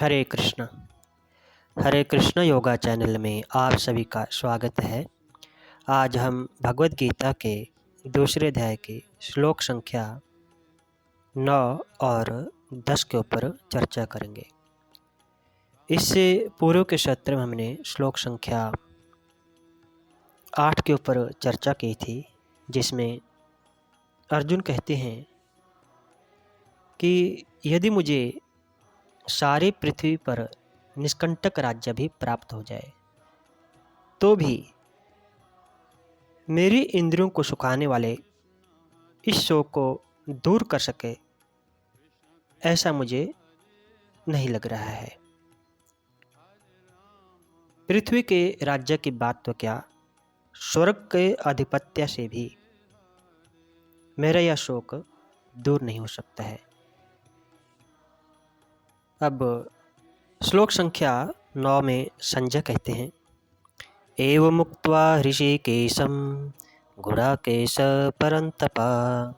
हरे Krishna yoga channel में आप सभी का स्वागत है। आज हम भगवद गीता के दूसरे अध्याय के श्लोक संख्या 9 और 10 के ऊपर चर्चा करेंगे। इससे पूर्व के सत्र में हमने श्लोक संख्या 8 के ऊपर चर्चा की थी, जिसमें अर्जुन कहते हैं कि यदि मुझे सारी पृथ्वी पर निष्कंटक राज्य भी प्राप्त हो जाए तो भी मेरी इंद्रियों को सुखाने वाले इस शोक को दूर कर सके, ऐसा मुझे नहीं लग रहा है। पृथ्वी के राज्य की बात तो क्या, स्वर्ग के आधिपत्य से भी मेरा यह शोक दूर नहीं हो सकता है। अब श्लोक संख्या 9 में संजय कहते हैं, एवं मुक्त्वा ऋषिकेशं गुडाकेश परन्तपा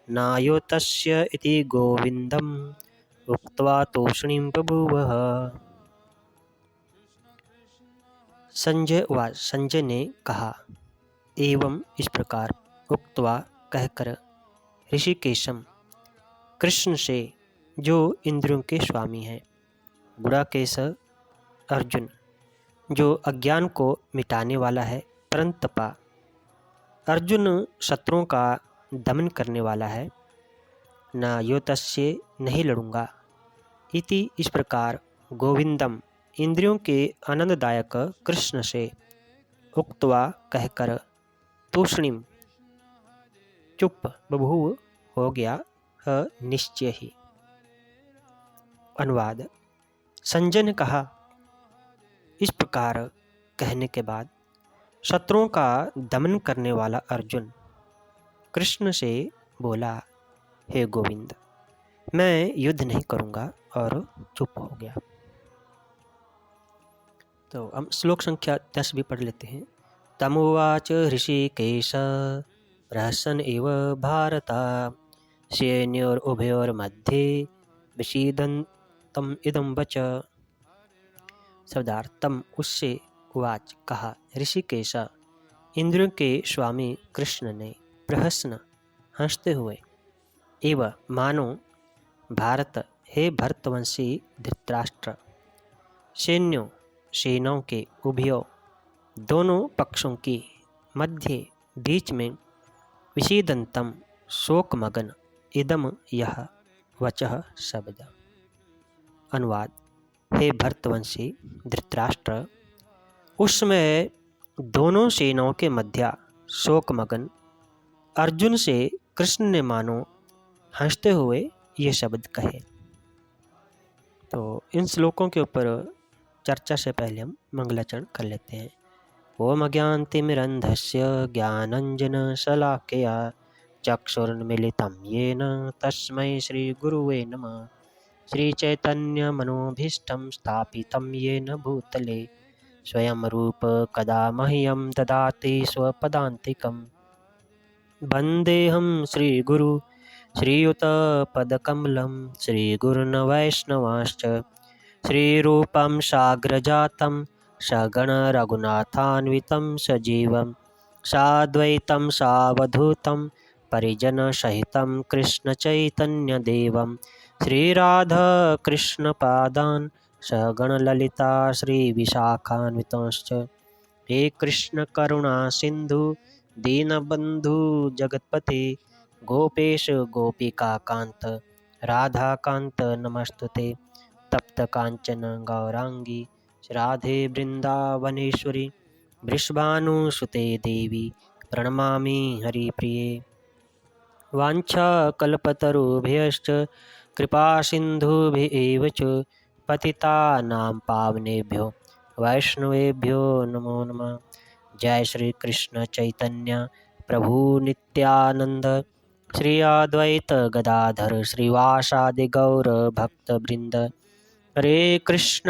नायो तस्य इति गोविंदम उक्त्वा तूष्णीं बभूवः। संजय ने कहा, एवं इस प्रकार, उक्त्वा कहकर, ऋषिकेशम कृष्ण से जो इंद्रियों के स्वामी हैं, गुडाकेश अर्जुन जो अज्ञान को मिटाने वाला है, परंतपा अर्जुन शत्रुओं का दमन करने वाला है, न यो तस्य नहीं लड़ूंगा, इति इस प्रकार, गोविंदम इंद्रियों के आनंददायक कृष्ण से, उक्त्वा कहकर, तूष्णीम चुप बभूव हो गया, निश्चय ही। अनुवाद, संजय ने कहा, इस प्रकार कहने के बाद शत्रुओं का दमन करने वाला अर्जुन कृष्ण से बोला, हे गोविंद, मैं युद्ध नहीं करूंगा, और चुप हो गया। तो हम श्लोक संख्या 10 भी पढ़ लेते हैं। तमुवाच ऋषिकेश प्रहसन एव भारत सैन्योरुभयोर्मध्ये विषीदन्तम् इदं वच। शब्दार्थम, उससे उवाच कहा, ऋषिकेश इंद्रियों के स्वामी कृष्ण ने, प्रहसन हंसते हुए, एव मानो भारत हे भरतवंशी धृतराष्ट्र, सैन्यों सेनाओं के, उभयों दोनों पक्षों की, मध्य बीच में, विषीदंतम शोकमगन, इदम यह वचः शब्द। अनुवाद, हे भरतवंशी धृतराष्ट्र, उस समय दोनों सेनाओं के मध्य शोकमगन अर्जुन से कृष्ण ने मानो हंसते हुए ये शब्द कहे। तो इन श्लोकों के ऊपर चर्चा से पहले हम मंगलाचरण कर लेते हैं। ओम अज्ञानतिमिरन्धस्य ज्ञानाञ्जनशलाकया चक्षुरुन्मीलितं येन तस्मै श्रीगुरुवे नमः। श्रीचैतन्यमनोभीष्टं स्थापितं येन भूतले स्वयं रूप कदा मह्यं ददाति स्वपदान्तिकं। वन्देऽहं श्रीगुरु श्रीयुतपदकमलं श्रीगुरुन् वैष्णवांश्च श्रीरूपं साग्रजातं सगणरघुनाथान्वितं सजीवं साद्वैतं सावधूतं परिजनसहितं कृष्णचैतन्यदेवं श्रीराधाकृष्णपादान् सगणललिता श्रीविशाखान्वितांश्च। हे कृष्ण करुणा सिंधु दीनबंधु जगतपते गोपेश गोपिकाकांत राधाकांत नमस्तुते। तप्त कांचन गौरांगी राधे वृंदावनेश्वरी वृषभानुसुते देवी प्रणमामि हरिप्रिये। वाञ्छाकल्पतरुभ्यश्च कृपा सिन्धुभ्येव च पतितानां पावनेभ्यो वैष्णवेभ्यो नमो नमः। जय श्री कृष्ण चैतन्य प्रभु नित्यानंद श्री अद्वैत गदाधर श्रीवासादि गौर भक्तवृंद। हरे कृष्ण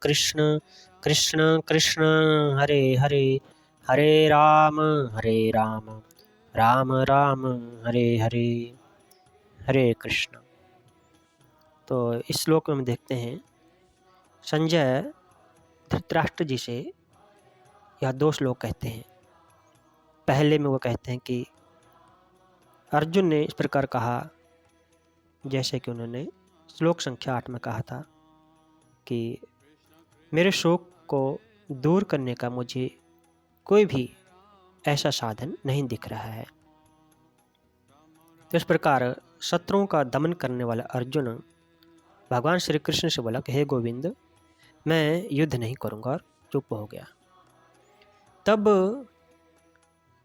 कृष्ण कृष्ण हरे हरे, हरे राम राम राम हरे हरे, हरे कृष्ण। तो इस श्लोक में हम देखते हैं संजय धृतराष्ट्र जी से यह 2 श्लोक कहते हैं। पहले में वो कहते हैं कि अर्जुन ने इस प्रकार कहा, जैसे कि उन्होंने श्लोक संख्या 8 में कहा था कि मेरे शोक को दूर करने का मुझे कोई भी ऐसा साधन नहीं दिख रहा है। तो इस प्रकार शत्रुओं का दमन करने वाला अर्जुन भगवान श्री कृष्ण से बोला कि हे गोविंद, मैं युद्ध नहीं करूँगा, और चुप हो गया। तब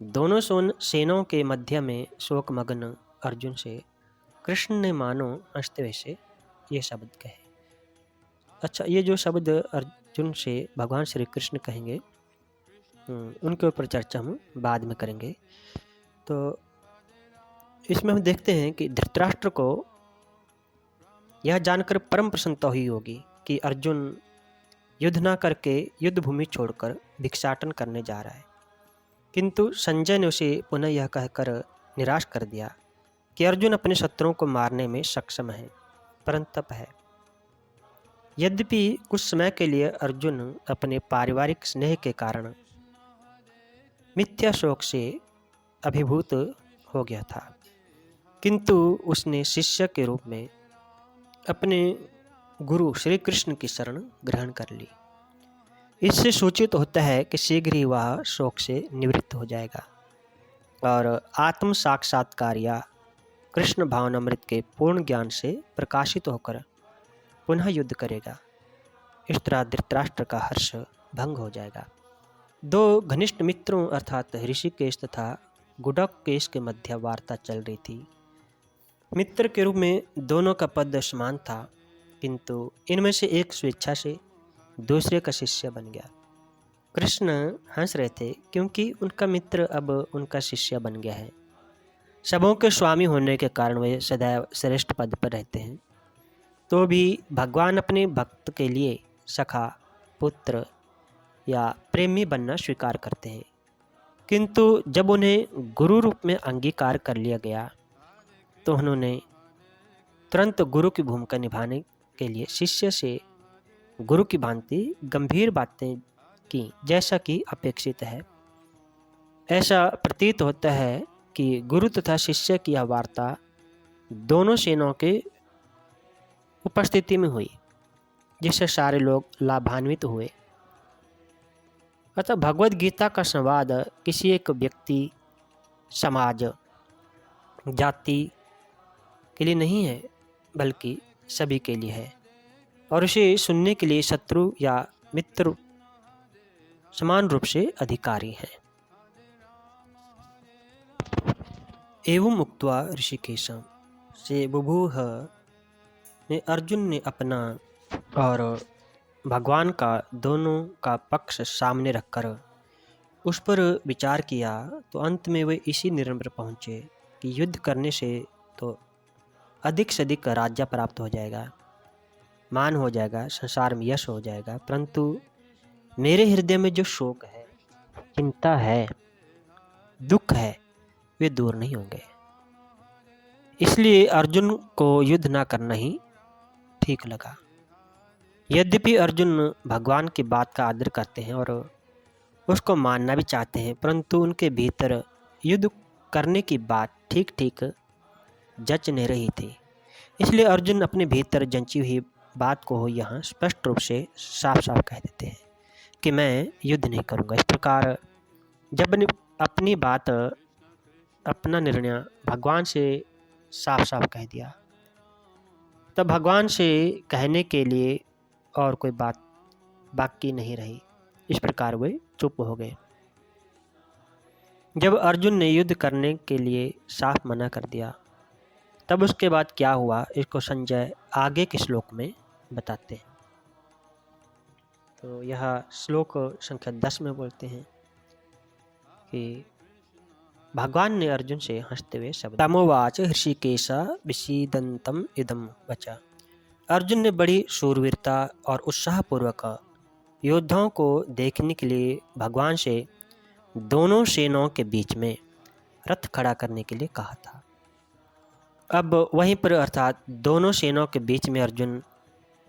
दोनों सेनाओं के मध्य में शोकमग्न अर्जुन से कृष्ण ने मानो हंसते हुए से ये शब्द कहे। अच्छा, ये जो शब्द अर्जुन से भगवान श्री कृष्ण कहेंगे, उनके ऊपर चर्चा हम बाद में करेंगे। तो इसमें हम देखते हैं कि धृतराष्ट्र को यह जानकर परम प्रसन्नता हुई होगी कि अर्जुन युद्ध ना करके युद्ध भूमि छोड़कर भिक्षाटन करने जा रहा है। किंतु संजय ने उसे पुनः यह कहकर निराश कर दिया कि अर्जुन अपने शत्रुओं को मारने में सक्षम है, परंतप है। यद्यपि कुछ समय के लिए अर्जुन अपने पारिवारिक स्नेह के कारण मिथ्या शोक से अभिभूत हो गया था, किंतु उसने शिष्य के रूप में अपने गुरु श्री कृष्ण की शरण ग्रहण कर ली। इससे सूचित होता है कि शीघ्र ही वह शोक से निवृत्त हो जाएगा और आत्म साक्षात्कार या कृष्ण भावनामृत के पूर्ण ज्ञान से प्रकाशित होकर पुनः युद्ध करेगा। इस तरह धृतराष्ट्र का हर्ष भंग हो जाएगा। 2 घनिष्ठ मित्रों अर्थात ऋषिकेश तथा गुडकेश के मध्य वार्ता चल रही थी। मित्र के रूप में दोनों का पद समान था, किंतु इनमें से एक स्वेच्छा से दूसरे का शिष्य बन गया। कृष्ण हंस रहे थे क्योंकि उनका मित्र अब उनका शिष्य बन गया है। सबों के स्वामी होने के कारण वे सदैव श्रेष्ठ पद पर रहते हैं। तो भी भगवान अपने भक्त के लिए सखा, पुत्र या प्रेमी बनना स्वीकार करते हैं, किंतु जब उन्हें गुरु रूप में अंगीकार कर लिया गया तो उन्होंने तुरंत गुरु की भूमिका निभाने के लिए शिष्य से गुरु की भांति गंभीर बातें की, जैसा कि अपेक्षित है। ऐसा प्रतीत होता है कि गुरु तथा शिष्य की यह वार्ता दोनों सेनाओं के उपस्थिति में हुई, जिससे सारे लोग लाभान्वित हुए। अतः भगवद गीता का संवाद किसी एक व्यक्ति, समाज, जाति के लिए नहीं है, बल्कि सभी के लिए है, और उसे सुनने के लिए शत्रु या मित्र समान रूप से अधिकारी हैं। एवं उक्त्वा ऋषिकेशं से बुभूह ने अर्जुन ने अपना और भगवान का दोनों का पक्ष सामने रखकर उस पर विचार किया, तो अंत में वे इसी निर्णय पर पहुँचे कि युद्ध करने से तो अधिक से अधिक राज्य प्राप्त हो जाएगा, मान हो जाएगा, संसार में यश हो जाएगा, परंतु मेरे हृदय में जो शोक है, चिंता है, दुख है, वे दूर नहीं होंगे। इसलिए अर्जुन को युद्ध ना करना ही ठीक लगा। यद्यपि अर्जुन भगवान की बात का आदर करते हैं और उसको मानना भी चाहते हैं, परंतु उनके भीतर युद्ध करने की बात ठीक ठीक जच नहीं रही थी। इसलिए अर्जुन अपने भीतर जंची हुई बात को यहाँ स्पष्ट रूप से साफ साफ कह देते हैं कि मैं युद्ध नहीं करूँगा। इस प्रकार जब अपनी बात, अपना निर्णय भगवान से साफ साफ कह दिया, तब भगवान से कहने के लिए और कोई बात बाकी नहीं रही। इस प्रकार वे चुप हो गए। जब अर्जुन ने युद्ध करने के लिए साफ मना कर दिया, तब उसके बाद क्या हुआ, इसको संजय आगे के श्लोक में बताते हैं। तो यह श्लोक संख्या 10 में बोलते हैं कि भगवान ने अर्जुन से हंसते हुए शब्द तमोवाच ऋषिकेश विषीदंतम इदम वचा। अर्जुन ने बड़ी शूरवीरता और उत्साहपूर्वक योद्धाओं को देखने के लिए भगवान से दोनों सेनाओं के बीच में रथ खड़ा करने के लिए कहा था। अब वहीं पर अर्थात दोनों सेनाओं के बीच में अर्जुन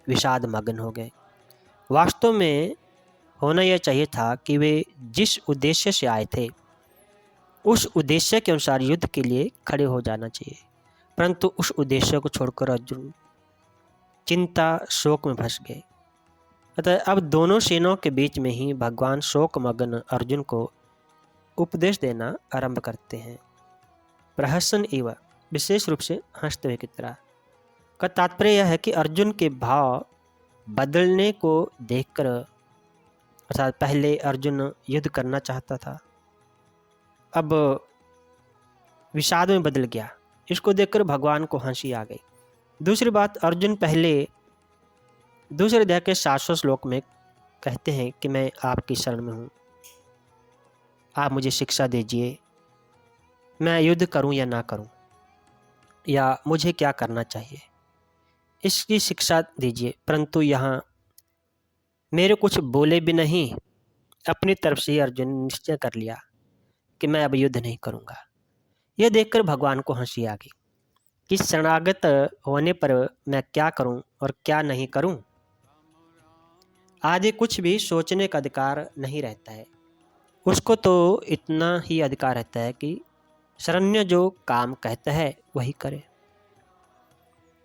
विषाद मग्न हो गए। वास्तव में होना यह चाहिए था कि वे जिस उद्देश्य से आए थे उस उद्देश्य के अनुसार युद्ध के लिए खड़े हो जाना चाहिए, परंतु उस उद्देश्य को छोड़कर अर्जुन चिंता शोक में फंस गए। अतः अब दोनों सेनाओं के बीच में ही भगवान शोकमग्न अर्जुन को उपदेश देना आरंभ करते हैं। प्रहसन एवं विशेष रूप से हंसते हुए की तरह का तात्पर्य यह है कि अर्जुन के भाव बदलने को देखकर, अर्थात पहले अर्जुन युद्ध करना चाहता था, अब विषाद में बदल गया। इसको देखकर भगवान को हंसी आ गई। दूसरी बात, अर्जुन पहले दूसरे अध्याय के 700 श्लोक में कहते हैं कि मैं आपकी शरण में हूँ, आप मुझे शिक्षा दीजिए, मैं युद्ध करूँ या ना करूँ, या मुझे क्या करना चाहिए, इसकी शिक्षा दीजिए। परंतु यहाँ मेरे कुछ बोले भी नहीं, अपनी तरफ से ही अर्जुन ने निश्चय कर लिया कि मैं अब युद्ध नहीं करूँगा। यह देखकर भगवान को हंसी आ गई कि शरणागत होने पर मैं क्या करूं और क्या नहीं करूं आदि कुछ भी सोचने का अधिकार नहीं रहता है। उसको तो इतना ही अधिकार रहता है कि शरण्य जो काम कहता है वही करे।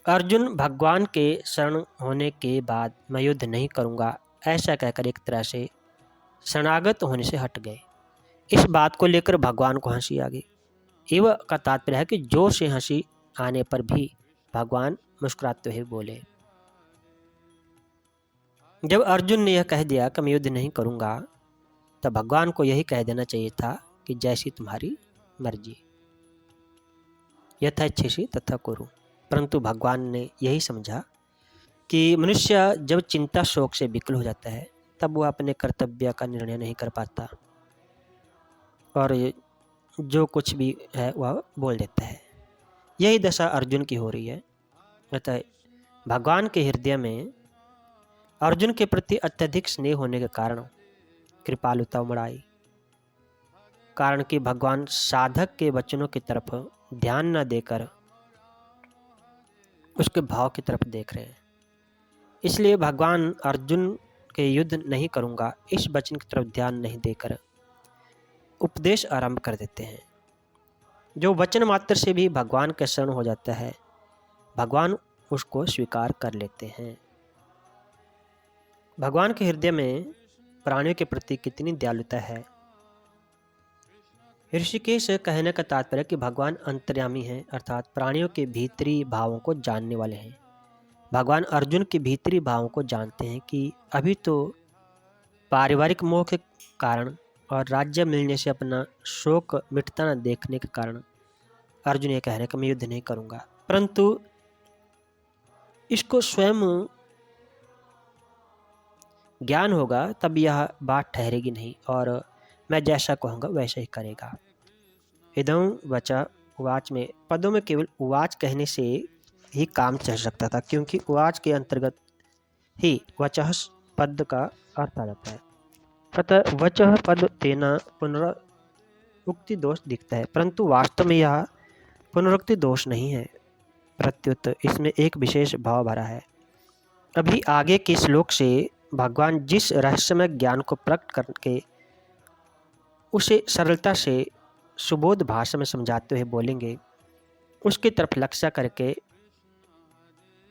अर्जुन भगवान के शरण होने के बाद मैं युद्ध नहीं करूंगा ऐसा कहकर एक तरह से शरणागत होने से हट गए। इस बात को लेकर भगवान को हंसी आ गई। एवं का तात्पर्य है कि जोर से हंसी आने पर भी भगवान मुस्कुराते हुए बोले। जब अर्जुन ने यह कह दिया कि मैं युद्ध नहीं करूंगा, तब भगवान को यही कह देना चाहिए था कि जैसी तुम्हारी मर्जी, यथेच्छसि तथा कुरु। परंतु भगवान ने यही समझा कि मनुष्य जब चिंता शोक से विकल हो जाता है तब वह अपने कर्तव्य का निर्णय नहीं कर पाता और जो कुछ भी है वह बोल देता है। यही दशा अर्जुन की हो रही है। अतः भगवान के हृदय में अर्जुन के प्रति अत्यधिक स्नेह होने के कारण कृपालुता उमड़ आई। कारण कि भगवान साधक के वचनों की तरफ ध्यान न देकर उसके भाव की तरफ देख रहे हैं। इसलिए भगवान अर्जुन के युद्ध नहीं करूंगा इस वचन की तरफ ध्यान नहीं देकर उपदेश आरंभ कर देते हैं। जो वचन मात्र से भी भगवान के शरण हो जाता है, भगवान उसको स्वीकार कर लेते हैं। भगवान के हृदय में प्राणियों के प्रति कितनी दयालुता है। ऋषिकेश कहने का तात्पर्य कि भगवान अंतर्यामी हैं, अर्थात प्राणियों के भीतरी भावों को जानने वाले हैं। भगवान अर्जुन के भीतरी भावों को जानते हैं कि अभी तो पारिवारिक मोह के कारण और राज्य मिलने से अपना शोक मिटता न देखने के कारण अर्जुन ये कह रहे हैं कि मैं युद्ध नहीं करूंगा, परंतु इसको स्वयं ज्ञान होगा तब यह बात ठहरेगी नहीं और मैं जैसा कहूँगा वैसा ही करेगा। इदं वचा उवाच में पदों में केवल उवाच कहने से ही काम चल सकता था, क्योंकि उवाच के अंतर्गत ही वचः पद का अर्थ आ जाता है। अतः वचः पद देना पुनरुक्ति दोष दिखता है, परंतु वास्तव में यह पुनरुक्ति दोष नहीं है, प्रत्युत इसमें एक विशेष भाव भरा है। अभी आगे के श्लोक से भगवान जिस रहस्यमय ज्ञान को प्रकट करके उसे सरलता से सुबोध भाषा में समझाते हुए बोलेंगे, उसकी तरफ लक्ष्य करके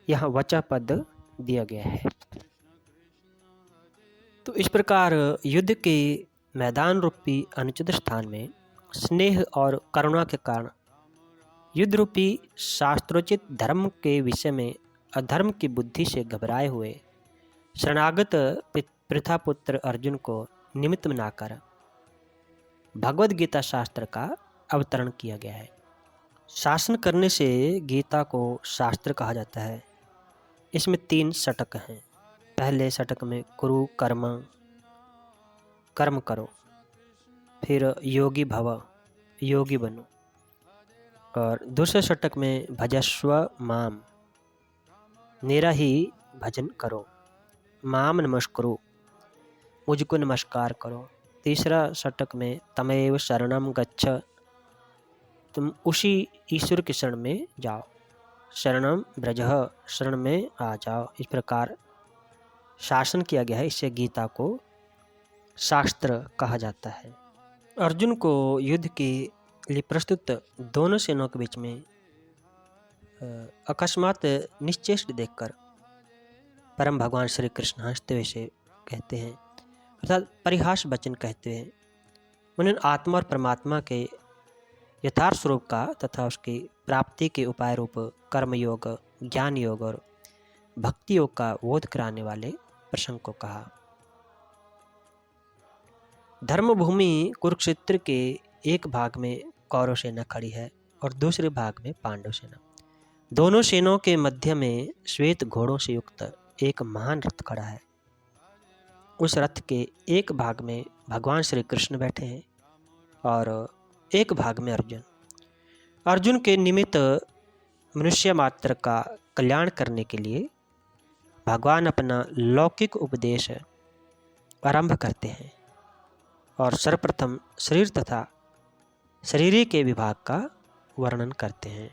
यह वचः पद दिया गया है। तो इस प्रकार युद्ध के मैदान रूपी अनुचित स्थान में स्नेह और करुणा के कारण युद्ध रूपी शास्त्रोचित धर्म के विषय में अधर्म की बुद्धि से घबराए हुए शरणागत पृथापुत्र अर्जुन को निमित्त बनाकर भगवद गीता शास्त्र का अवतरण किया गया है। शासन करने से गीता को शास्त्र कहा जाता है। इसमें 3 षटक हैं। पहले षटक में कुरु कर्म करो, फिर योगी भव, योगी बनो, और दूसरे षटक में भजस्व माम, मेरा ही भजन करो, माम नमस्कुरु, मुझको नमस्कार करो। तीसरा षटक में तमेव शरणम गच्छ, तुम उसी ईश्वर के शरण में जाओ, शरणम ब्रजः, शरण में आ जाओ। इस प्रकार शासन किया गया है, इससे गीता को शास्त्र कहा जाता है। अर्जुन को युद्ध के लिए प्रस्तुत दोनों सेनाओं के बीच में अकस्मात निश्चेष्ट देखकर परम भगवान श्री कृष्ण हंसते हुए से कहते हैं, अर्थात परिहास वचन कहते हैं, उन्होंने आत्मा और परमात्मा के यथार्थ स्वरूप का तथा उसकी प्राप्ति के उपाय रूप कर्म योग, ज्ञान योग और भक्ति योग का बोध कराने वाले प्रसंग को कहा। धर्मभूमि कुरुक्षेत्र के एक भाग में कौरव सेना खड़ी है और दूसरे भाग में पांडव सेना। दोनों सेनाओं के मध्य में श्वेत घोड़ों से युक्त एक महान रथ खड़ा है। उस रथ के एक भाग में भगवान श्री कृष्ण बैठे हैं और एक भाग में अर्जुन। अर्जुन के निमित्त मनुष्य मात्र का कल्याण करने के लिए भगवान अपना लौकिक उपदेश आरंभ करते हैं और सर्वप्रथम शरीर तथा शरीरी के विभाग का वर्णन करते हैं।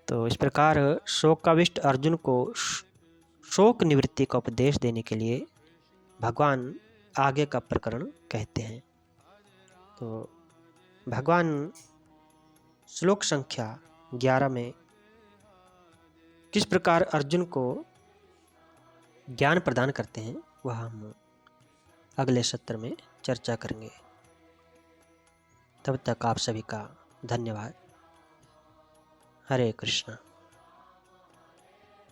तो इस प्रकार शोकाविष्ट अर्जुन को शोक निवृत्ति का उपदेश देने के लिए भगवान आगे का प्रकरण कहते हैं। तो भगवान श्लोक संख्या 11 में किस प्रकार अर्जुन को ज्ञान प्रदान करते हैं वह हम अगले सत्र में चर्चा करेंगे। तब तक आप सभी का धन्यवाद। हरे कृष्णा।